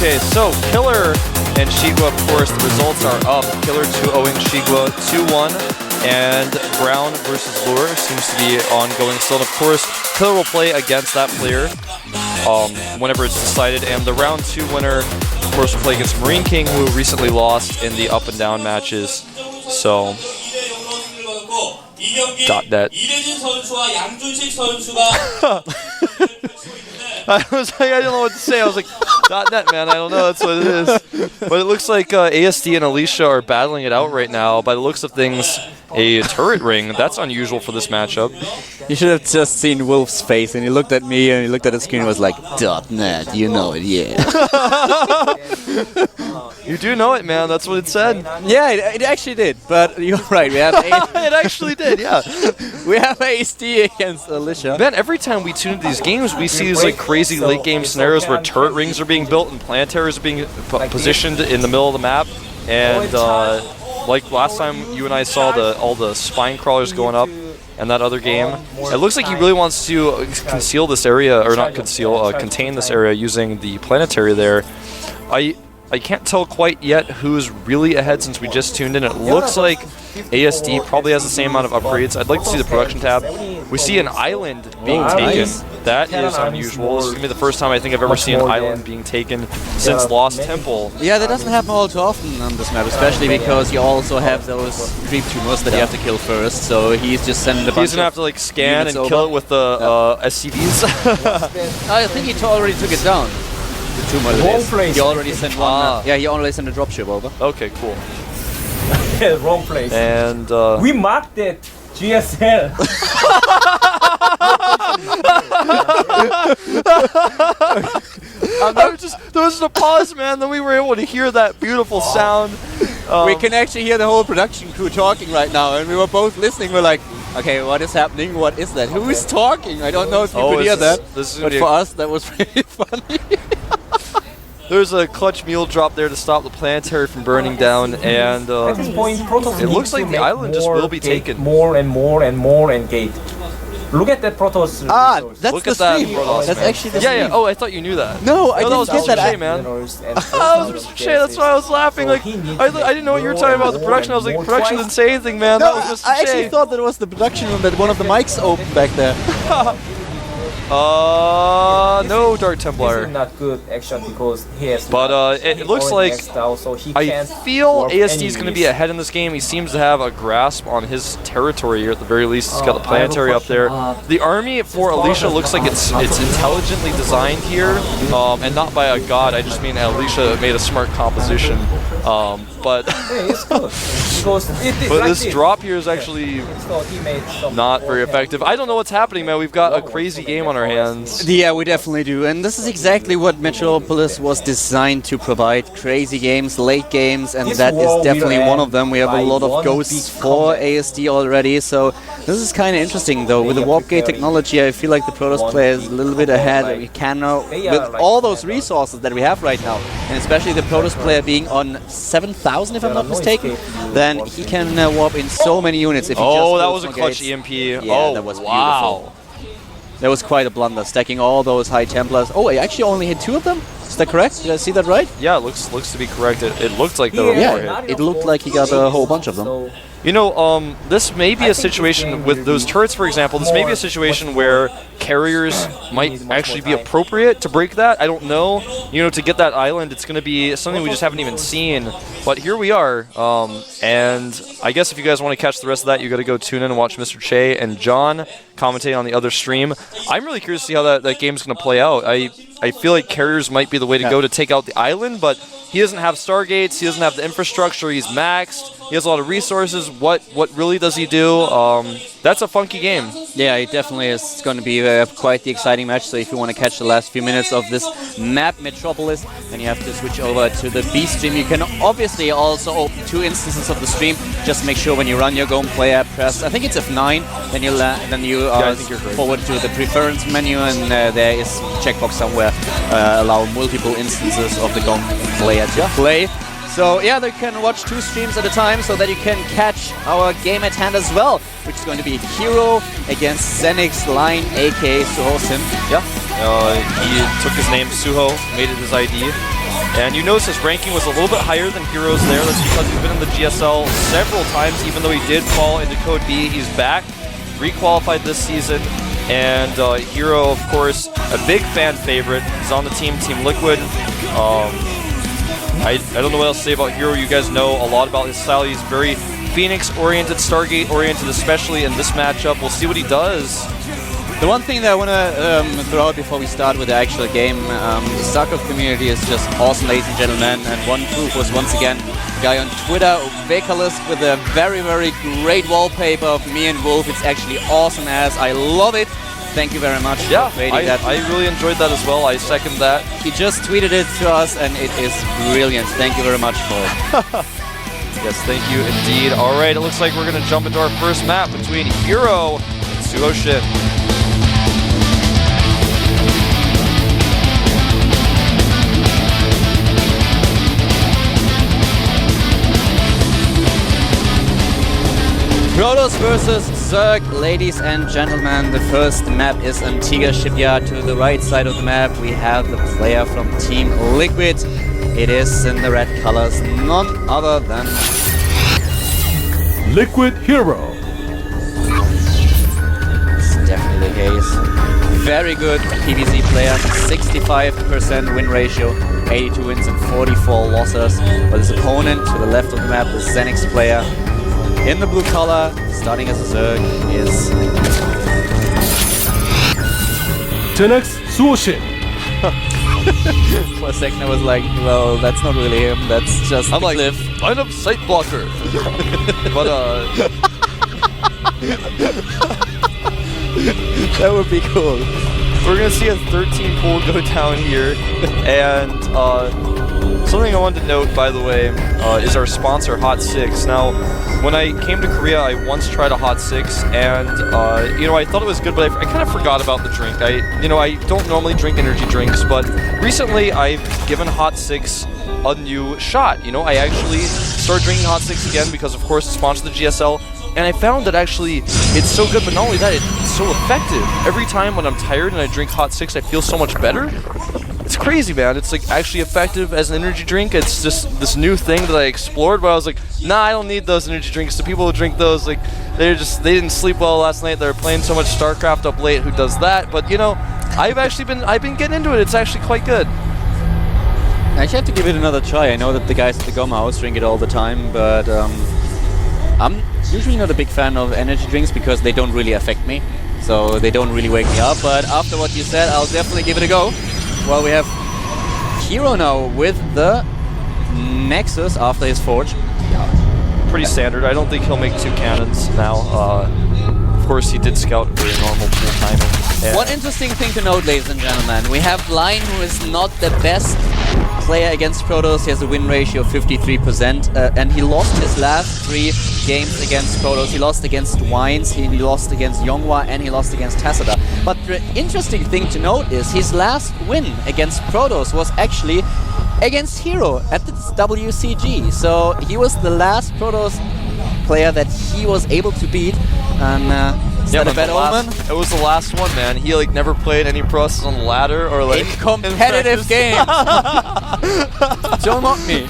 Okay, so Killer and Shigwa, of course, the results are up. Killer 2-0ing Shigwa 2-1, and Brown versus Lure seems to be ongoing still. And of course, Killer will play against that player whenever it's decided, and the round 2 winner, of course, will play against Marine King, who recently lost in the up and down matches. So, .net. I was like, I didn't know what to say. I was like, .net, man. I don't know. That's what it is. But it looks like ASD and Alicia are battling it out right now. By the looks of things, a turret ring. That's unusual for this matchup. You should have just seen Wolf's face, and he looked at me, and he looked at the screen and was like, .net, you know it, yeah. You do know it, man. That's what it said. Yeah, it actually did. But you're right. We have it actually did, yeah. We have ASD against Alicia. Man, every time we tune into these games, we see these like crazy late game scenarios where turret rings are being built and planetaries are being positioned in the middle of the map. And like last time you and I saw all the spine crawlers going up and that other game, it looks like he really wants to conceal this area, or not conceal, contain this area using the planetary there. I can't tell quite yet who's really ahead since we just tuned in. It looks like ASD probably has the same amount of upgrades. I'd like to see the production tab. We see an island being taken. That is unusual. This is going to be the first time I think I've ever seen an island being taken since Lost Temple. Yeah, that doesn't happen all too often on this map, especially because you also have those creep tumors that you have to kill first. So he's just sending a bunch. He's going to have to like scan and kill it with the SCVs. I think he already took it down. The tumor that is. He already sent one. Yeah, he already sent a dropship over. Okay, cool. Wrong place. And we marked that GSL. There was a pause, man. Then we were able to hear that beautiful sound. We can actually hear the whole production crew talking right now, and we were both listening. We're like, okay, what is happening? What is that? Who is talking? I don't know if you could hear that. But for us, that was really funny. There's a clutch mule drop there to stop the planetary from burning down, and it looks like the island just will be taken. More and more and more engaged. Look at that Protoss. That's Look the at that stream. Protoss, That's man. actually the stream. Yeah. Oh, I thought you knew that. No, I didn't was get Mr. that. Shea, man. That was Mr. Shea. That's why I was laughing. Like I didn't know what you were talking about the production. I was like, production didn't say anything, man. No, that was Mr. I actually Shea. thought that it was the production room that one of the mics opened back there. No, Dark Templar. This is not good action because he has. But it looks like out, so he I can't feel ASD is going to enemies. be ahead in this game. He seems to have a grasp on his territory here at the very least. He's got the planetary up there. The army for Alicia looks like it's intelligently designed here, and not by a god. I just mean Alicia made a smart composition. But It's good. Because but this drop here is actually so he made some not very effective. I don't know what's happening, man. We've got a crazy game on our hands. Yeah, we definitely do. And this is exactly what Metropolis was designed to provide. Crazy games, late games, and that is definitely one of them. We have a lot of ghosts for ASD already, so this is kind of interesting though. With the Warp Gate technology, I feel like the Protoss player is a little bit ahead. We can now, with all those resources that we have right now, and especially the Protoss player being on 7,000 if I'm not mistaken, then he can warp in so many units if he just Oh, that goes was a on clutch gates. EMP. Yeah, that was beautiful. That was quite a blunder, stacking all those high Templars. Oh, I actually only hit 2 of them? Is that correct? Did I see that right? Yeah, it looks to be correct. It looked like there were more Yeah, hit. it looked like he got a whole bunch of them. You know, this may be a situation with those turrets, for example. This may be a situation where carriers might actually be appropriate to break that. I don't know. You know, to get that island, it's going to be something we just haven't even seen. But here we are. And I guess if you guys want to catch the rest of that, you got to go tune in and watch Mr. Che and John commentate on the other stream. I'm really curious to see how that game's going to play out. I feel like carriers might be the way to go to take out the island, but he doesn't have Stargates, he doesn't have the infrastructure, he's maxed, he has a lot of resources. What really does he do? That's a funky game. Yeah, it definitely is. It's going to be quite the exciting match, so if you want to catch the last few minutes of this map, Metropolis, then you have to switch over to the B stream. You can obviously also open 2 instances of the stream. Just make sure when you run your GOMTV app, press, I think it's F9, then you forward to the preference menu, and there is a checkbox somewhere, allow multiple instances of the GOMTV player to play. So yeah, they can watch 2 streams at a time so that you can catch our game at hand as well, which is going to be Hero against Zenix Line, aka SuHoSin. Yeah, he took his name Suho, made it his ID. And you notice his ranking was a little bit higher than Hero's there. That's because he's been in the GSL several times, even though he did fall into Code B. He's back, requalified this season. And Hero, of course, a big fan favorite. He's on the Team Liquid. I don't know what else to say about Hero. You guys know a lot about his style. He's very Phoenix-oriented, Stargate-oriented, especially in this matchup. We'll see what he does. The one thing that I want to throw out before we start with the actual game, the StarCraft community is just awesome, ladies and gentlemen. And one proof was once again a guy on Twitter, Vekalis, with a very, very great wallpaper of me and Wolf. It's actually awesome as. I love it. Thank you very much for creating that. I really enjoyed that as well. I second that. He just tweeted it to us and it is brilliant. Thank you very much for it. Yes, thank you indeed. All right, it looks like we're going to jump into our first map between Hero and SuHoSin. Protoss versus Zerg, ladies and gentlemen. The first map is Antigua Shipyard. To the right side of the map, we have the player from Team Liquid. It is in the red colors, none other than Liquid Hero. It's definitely the case. Very good PvZ player, 65% win ratio, 82 wins and 44 losses. But his opponent to the left of the map, the Xenix player, in the blue color, starting as a Zerg, is Tenex SuHoSin. For a second I was like, well, that's not really him, that's just I'm like, Cliff. line up sight blocker. But That would be cool. we're gonna see a 13 pool go down here, and something I wanted to note, by the way, is our sponsor, Hot 6. Now, when I came to Korea, I once tried a Hot 6, and you know, I thought it was good, but I kind of forgot about the drink. I don't normally drink energy drinks, but recently I've given Hot 6 a new shot. You know, I actually started drinking Hot 6 again because, of course, it's sponsored the GSL, and I found that actually it's so good, but not only that, it's so effective. Every time when I'm tired and I drink Hot 6, I feel so much better. It's crazy, man. It's like actually effective as an energy drink. It's just this new thing that I explored, but I was like, nah, I don't need those energy drinks. The people who drink those, like, they didn't sleep well last night. They were playing so much StarCraft up late. Who does that? But you know, I've been getting into it. It's actually quite good. I actually have to give it another try. I know that the guys at the GOM house drink it all the time, but I'm usually not a big fan of energy drinks because they don't really affect me. So they don't really wake me up. But after what you said, I'll definitely give it a go. Well, we have Hero now with the Nexus after his Forge. Yeah, pretty standard. I don't think he'll make 2 cannons now. Of course, he did scout very normal pool timing. And one interesting thing to note, ladies and gentlemen, we have Line, who is not the best player against Protoss. He has a win ratio of 53%, and he lost his last 3 games against Protoss. He lost against Wines, he lost against Yonghwa, and he lost against Tassada. But the interesting thing to note is his last win against Protoss was actually against Hero at the WCG. So he was the last Protoss player that he was able to beat. And is that a bad omen? It was the last one, man. He like never played any process on the ladder or like in competitive games. Don't mock me.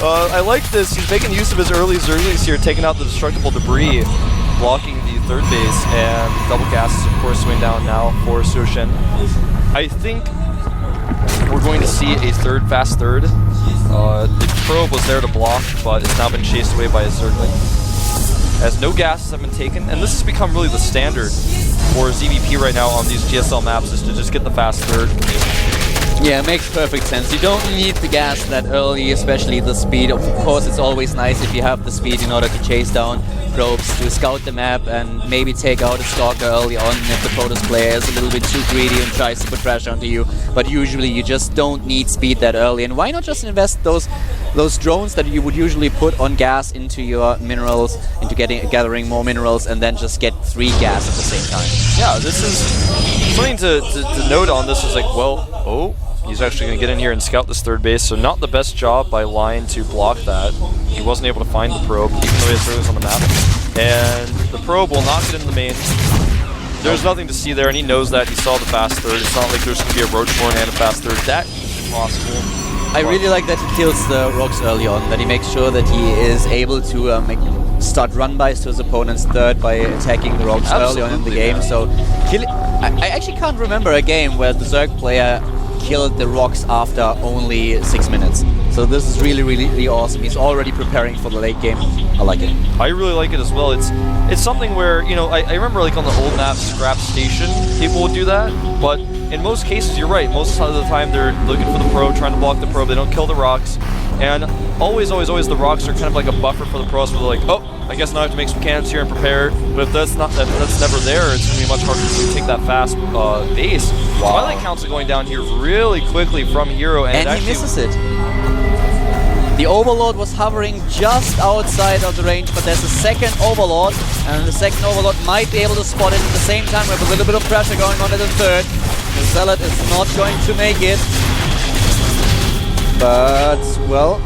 I like this. He's making use of his early Zerglings here, taking out the destructible debris, blocking the third base, and double gas is of course swing down now for SuHoSin. I think we're going to see a fast third. The probe was there to block, but it's now been chased away by a Zergling, as no gases have been taken, and this has become really the standard for ZVP right now on these GSL maps, is to just get the fast third. Yeah, it makes perfect sense. You don't need the gas that early, especially the speed. Of course, it's always nice if you have the speed in order to chase down probes, to scout the map, and maybe take out a Stalker early on if the Protoss player is a little bit too greedy and tries to put pressure onto you. But usually you just don't need speed that early. And why not just invest those drones that you would usually put on gas into your minerals, into gathering more minerals, and then just get 3 gas at the same time? Yeah, this is something to note on this is like, well, he's actually going to get in here and scout this third base, so not the best job by Line to block that. He wasn't able to find the probe, even though he has Zerglings on the map. And the probe will not get into the main. There's nothing to see there, and he knows that. He saw the fast third. It's not like there's going to be a Roachborn and a fast third. That possible. I really like that he kills the rocks early on, that he makes sure that he is able to start run-bys to his opponent's third by attacking the rocks early on in the game. So I actually can't remember a game where the Zerg player killed the rocks after only 6 minutes. So this is really, really, really awesome. He's already preparing for the late game. I like it. I really like it as well. It's something where, you know, I remember like on the old map Scrap Station, people would do that, but in most cases, you're right. Most of the time, they're looking for the probe, trying to block the probe. They don't kill the rocks. And always, the rocks are kind of like a buffer for the pros, where they're like, oh, I guess now I have to make some cannons here and prepare. But if that's never there, it's going to be much harder to take that fast base. Wow. Twilight Council going down here really quickly from Hero. And he misses it. The Overlord was hovering just outside of the range, but there's a second Overlord, and the second Overlord might be able to spot it at the same time. We have a little bit of pressure going on at the third. The Zealot is not going to make it. But, well,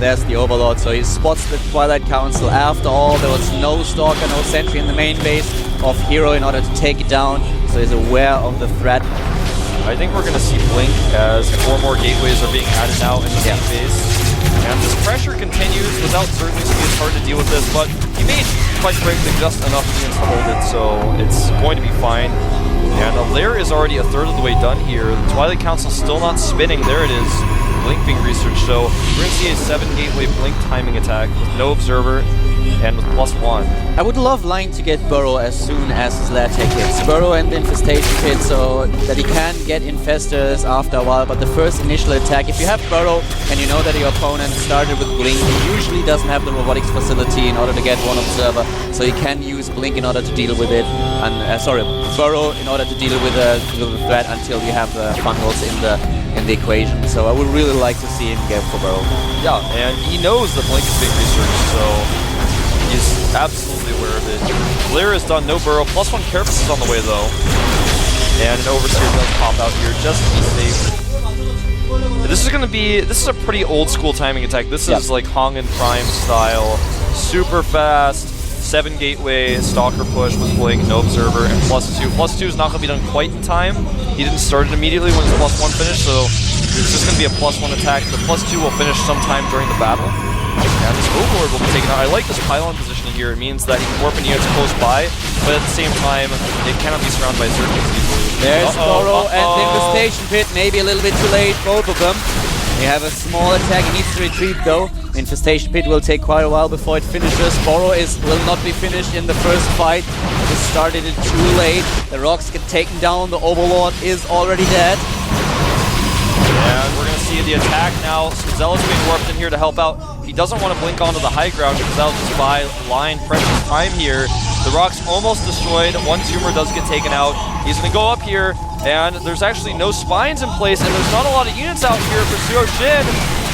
there's the Overlord, so he spots the Twilight Council. After all, there was no Stalker, no Sentry in the main base of Hero in order to take it down, so he's aware of the threat. I think we're going to see Blink as 4 more gateways are being added now in the main base. And this pressure continues. Without Certainty, it's hard to deal with this, but he made, quite frankly, just enough units to hold it, so it's going to be fine. And the lair is already a third of the way done here. The Twilight Council still not spinning. There it is. Blink being researched. So we're going to see a 7 gateway Blink timing attack with no observer and with +1. I would love Line to get Burrow as soon as his lair tech hits. Burrow and the Infestation Pit, so that he can get Infestors after a while, but the first initial attack, if you have Burrow and you know that your opponent started with Blink, he usually doesn't have the robotics facility in order to get one observer, so he can use Blink in order to deal with it, and Burrow in order to deal with the threat until you have the funnels in the equation. So I would really like to see him get for Burrow. Yeah, and he knows that Blink is being researched, so he's absolutely aware of it. Lair is done, no Burrow. +1 Carapace is on the way though. And an Overseer does pop out here just to be safe. This is a pretty old school timing attack. This is like Hong and Prime style. Super fast. 7 gateway, Stalker push with Blink, no observer, and +2. +2 is not going to be done quite in time. He didn't start it immediately when his +1 finished, so it's just going to be a +1 attack. The +2 will finish sometime during the battle. And this Overlord will be taken out. I like this pylon positioning here. It means that he can warp in units close by, but at the same time, it cannot be surrounded by Zerglings easily. There's Burrow and the Infestation Pit, maybe a little bit too late, both of them. They have a small attack, he needs to retreat though. The Infestation Pit will take quite a while before it finishes. Burrow will not be finished in the first fight. He started it too late. The rocks get taken down, the Overlord is already dead. And we're going to see the attack now. Some Zealots being warped in here to help out. He doesn't want to blink onto the high ground because that'll just buy Line precious time here. The rock's almost destroyed. One tumor does get taken out. He's going to go up here, and there's actually no spines in place, and there's not a lot of units out here for SuHoSin.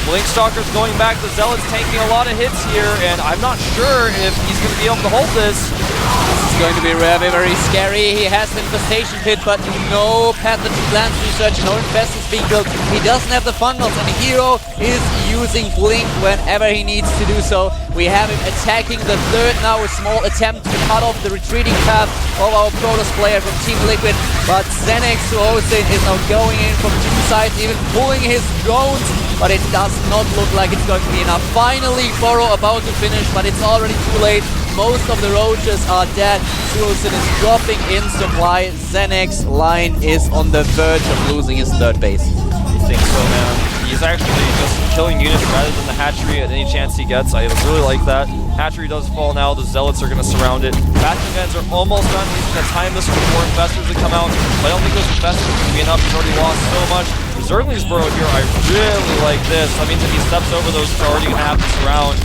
Blink Stalker's going back. The Zealot's taking a lot of hits here, and I'm not sure if he's going to be able to hold this. This is going to be very, very scary. He has the Infestation Pit, but no pathogen plants research, no infestors being built. He doesn't have the funnels, and Hero is using Blink whenever he needs to do so. We have him attacking the third now, a small attempt to cut off the retreating path of our Protoss player from Team Liquid, but Xenex SuHoSin is now going in from 2 sides, even pulling his drones, but it does not look like it's going to be enough. Finally, Burrow about to finish, but it's already too late. Most of the roaches are dead. SuHoSin is dropping in supply. Xenex Line is on the verge of losing his third base. I think so, man. He's actually just killing units rather than the hatchery at any chance he gets. I really like that. Hatchery does fall now. The Zealots are going to surround it. Bastion guns are almost done. He's going to time this before Infestors to come out. But I don't think those Infestors are going to be enough. He's already lost so much. The Zerglings Burrow here, I really like this. That means if he steps over those, he's already going to have to surround.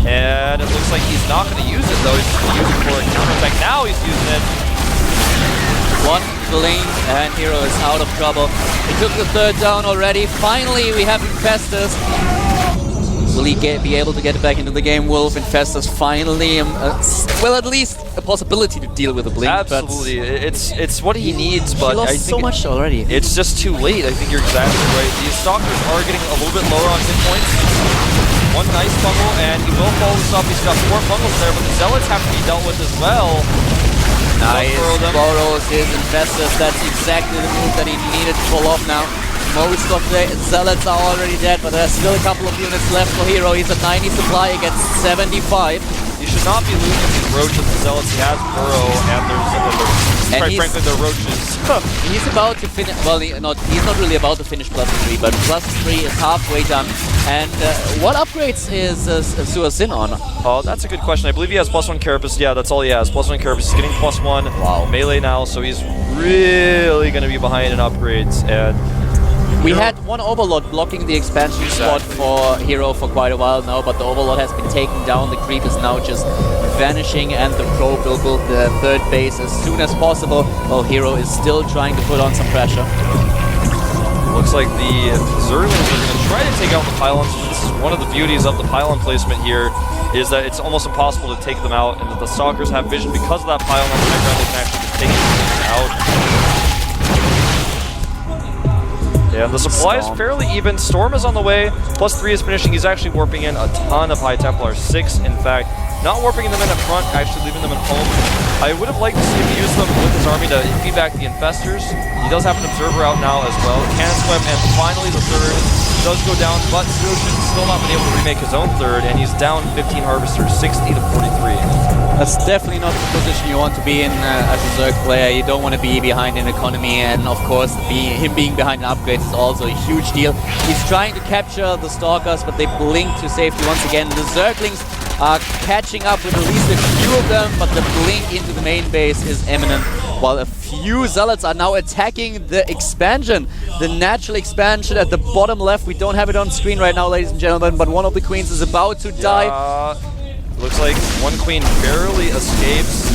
And it looks like he's not going to use it, though. He's just going to use it for a counterattack. Now he's using it. One Blink and Hero is out of trouble. He took the third down already. Finally, we have Infestors. Will he be able to get back into the game? Wolf, Infestors finally, well, at least a possibility to deal with the Blink. Absolutely, it's what he needs, but he lost I think so much already. It's just too late. I think you're exactly right. These Stalkers are getting a little bit lower on hit points. One nice fungal, and he will follow this up. He's got 4 fungals there, but the Zealots have to be dealt with as well. Nice, Burrows, his Infestors. That's exactly the move that he needed to pull off now. Most of the Zealots are already dead, but there's still a couple of units left for Hero. He's at 90 supply against 75. He should not be losing these Roaches and Zealots. He has Burrow, and quite frankly, they're Roaches. He's about to finish, well, he's not really about to finish +3, but +3 is halfway done. And what upgrades is SuHoSin on? Oh, that's a good question. I believe he has +1 Carapace. Yeah, that's all he has. +1 Carapace. He's getting +1 melee now, so he's really going to be behind in upgrades. And we had one Overlord blocking the expansion spot for Hero for quite a while now, but the Overlord has been taken down. The creep is now just vanishing, and the Probe will build the third base as soon as possible, while Hero is still trying to put on some pressure. Looks like the Zerglings are going to try to take out the pylons. This is one of the beauties of the pylon placement here, is that it's almost impossible to take them out, and that the Stalkers have vision because of that pylon on the background. They can actually just take them out. Yeah, the supply is fairly even. Storm is on the way. +3 is finishing. He's actually warping in a ton of High Templars. 6, in fact. Not warping them in up front, actually leaving them at home. I would have liked to see him use them with his army to feedback the Infestors. He does have an Observer out now as well. Cannon Swim, and finally the third does go down, but SuHoSin's still not been able to remake his own third, and he's down 15 Harvesters, 60 to 43. That's definitely not the position you want to be in as a Zerg player. You don't want to be behind in economy, and of course him being behind in upgrades is also a huge deal. He's trying to capture the Stalkers, but they blink to safety once again. The Zerglings are catching up with at least a few of them, but the blink into the main base is imminent, while a few Zealots are now attacking the expansion, the natural expansion at the bottom left. We don't have it on screen right now, ladies and gentlemen, but one of the queens is about to die. Looks like one queen barely escapes.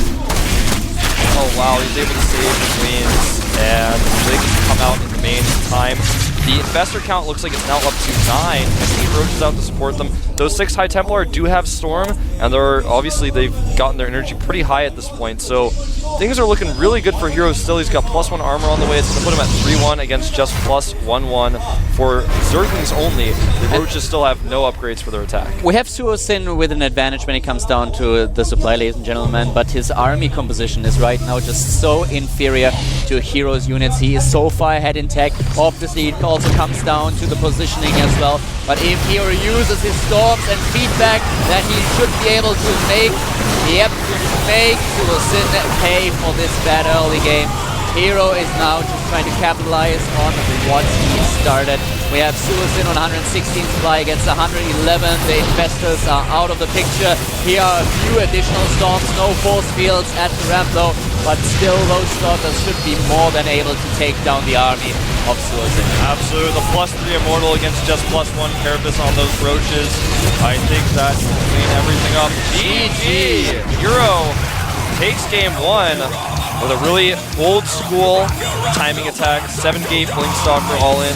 Oh wow, he's able to save the queens, and they can come out in the main time. The Infestor count looks like it's now up to 9, and 8 Roaches out to support them. Those 6 High Templar do have Storm, and they've gotten their energy pretty high at this point, so things are looking really good for Hero still. He's got +1 armor on the way. It's going to put him at 3-1 against just +1-1 for Zerglings only. The Roaches still have no upgrades for their attack. We have SuHoSin with an advantage when it comes down to the supply, ladies and gentlemen, but his army composition is right now just so inferior to Hero's units. He is so far ahead in tech. Obviously, it also comes down to the positioning as well. But if Hero uses his storms and feedback, then he should be able to make SuHoSin pay for this bad early game. Hero is now just trying to capitalize on what he started. We have SuHoSin on 116 supply against 111. The Infestors are out of the picture. Here are a few additional storms, no force fields at the ramp though, but still those Stalkers should be more than able to take down the army of SuHoSin. Absolutely, the +3 Immortal against just +1 Carapace on those Roaches. I think that will clean everything up. GG! Hero takes game 1 with a really old school timing attack, 7-gate Blinkstalker all in.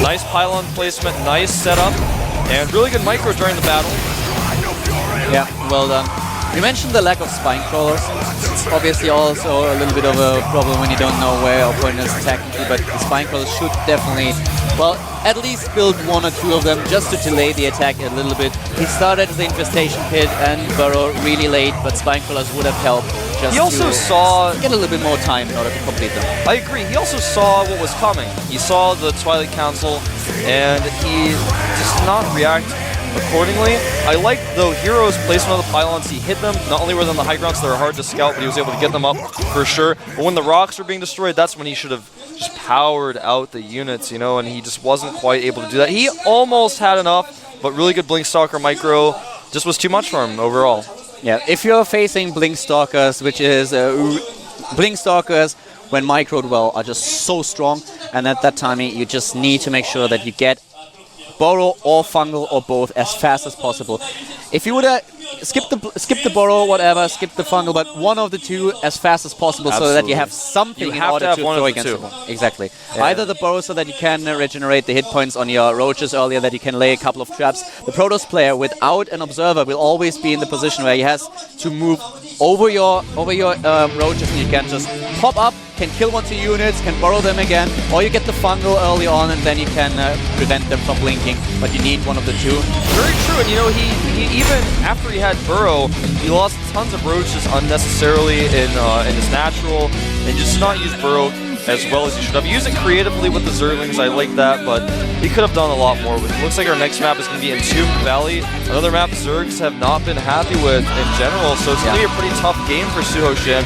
Nice pylon placement, nice setup, and really good micro during the battle. Yeah, well done. You mentioned the lack of spine crawlers. It's obviously also a little bit of a problem when you don't know where your opponent is attacking to, but the spine crawlers should definitely, well, at least build 1 or 2 of them just to delay the attack a little bit. He started the infestation pit and burrow really late, but spine crawlers would have helped. He also saw get a little bit more time in order to complete them. I agree. He also saw what was coming. He saw the Twilight Council, and he just not react accordingly. I like the Hero's placement of the pylons. He hit them. Not only were they on the high ground, so they were hard to scout, but he was able to get them up for sure. But when the rocks were being destroyed, that's when he should have just powered out the units, you know, and he just wasn't quite able to do that. He almost had enough, but really good Blinkstalker micro just was too much for him overall. Yeah, if you're facing Blinkstalkers, which is Blinkstalkers when microed well are just so strong, and at that time you just need to make sure that you get Burrow or Fungal or both as fast as possible. If you would skip the Burrow, whatever, skip the Fungal, but one of the two as fast as possible. Absolutely. So that you have something in order to throw against them. Exactly. Yeah. Either the Burrow so that you can regenerate the hit points on your Roaches earlier, that you can lay a couple of traps. The Protoss player without an Observer will always be in the position where he has to move over your Roaches, and you can just pop up, can kill 1-2 units, can borrow them again, or you get the Fungal early on and then you can prevent them from blinking, but you need one of the two. Very true, and you know, he even after he had Burrow, he lost tons of Roaches unnecessarily in his natural, and just not use Burrow as well as he should have. Used it creatively with the Zerglings, I like that, but he could have done a lot more with it. Looks like our next map is going to be Entombed Valley, another map Zergs have not been happy with in general, so it's going to be a pretty tough game for SuHoSin.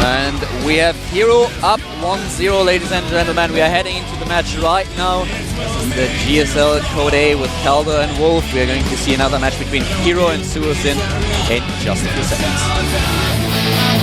And we have Hero up 1-0, ladies and gentlemen. We are heading into the match right now. This is the GSL Code A with Calder and Wolf. We are going to see another match between Hero and SuHoSin in just a few seconds.